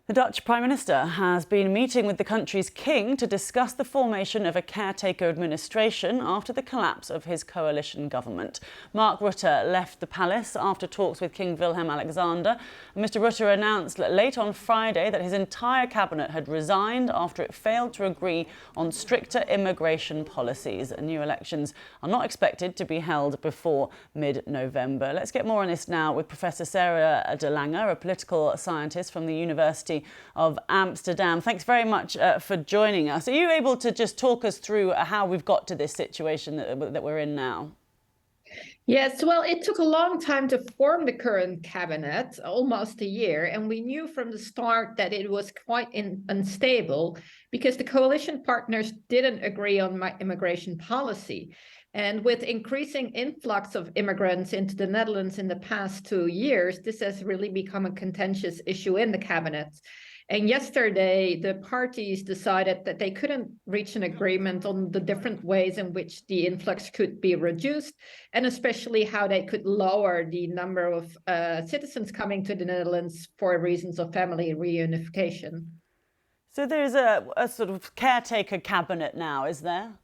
The Dutch Prime Minister has been meeting with the country's king to discuss the formation of a caretaker administration after the collapse of his coalition government. Mark Rutte left the palace after talks with King Willem-Alexander. Mr Rutte announced late on Friday that his entire cabinet had resigned after it failed to agree on stricter immigration policies. New elections are not expected to be held before mid-November. Let's get more on this now with Professor Sarah de Lange, a political scientist from the University of Amsterdam. Thanks very much for joining us. Are you able to just talk us through how we've got to this situation that we're in now? Yes, well, it took a long time to form the current cabinet, almost a year, and we knew from the start that it was quite unstable because the coalition partners didn't agree on immigration policy. And with increasing influx of immigrants into the Netherlands in the past 2 years, this has really become a contentious issue in the cabinet. And yesterday, the parties decided that they couldn't reach an agreement on the different ways in which the influx could be reduced, and especially how they could lower the number of citizens coming to the Netherlands for reasons of family reunification. So there's a sort of caretaker cabinet now, is there?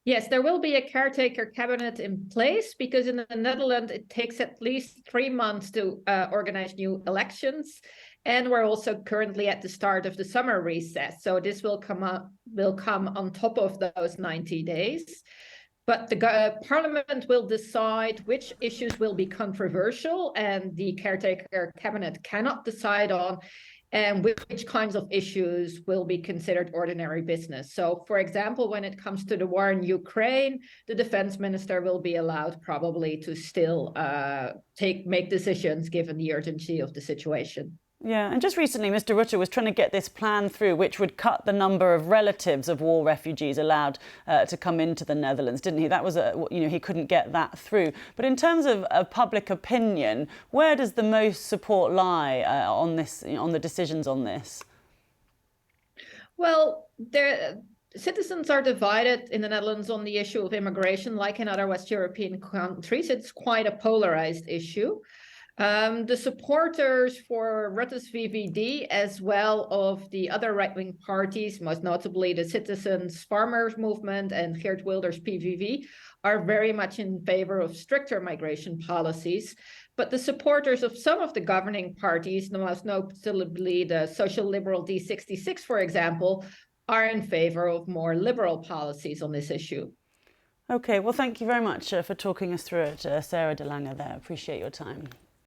Yes, there will be a caretaker cabinet in place because in the Netherlands, it takes at least 3 months to organize new elections. And we're also currently at the start of the summer recess. So this will come on top of those 90 days. But the parliament will decide which issues will be controversial and the caretaker cabinet cannot decide on, and which kinds of issues will be considered ordinary business. So, for example, when it comes to the war in Ukraine, the defense minister will be allowed probably to still make decisions given the urgency of the situation. Yeah, and just recently, Mr Rutte was trying to get this plan through, which would cut the number of relatives of war refugees allowed to come into the Netherlands, didn't he? That was he couldn't get that through. But in terms of public opinion, where does the most support lie on this, on the decisions on this? Well, citizens are divided in the Netherlands on the issue of immigration, like in other West European countries. It's quite a polarized issue. The supporters for Rutte's VVD, as well of the other right-wing parties, most notably the Citizens Farmers Movement and Geert Wilders' PVV, are very much in favor of stricter migration policies. But the supporters of some of the governing parties, most notably the social liberal D66, for example, are in favor of more liberal policies on this issue. OK, well, thank you very much for talking us through it, Sarah de Lange there. Appreciate your time.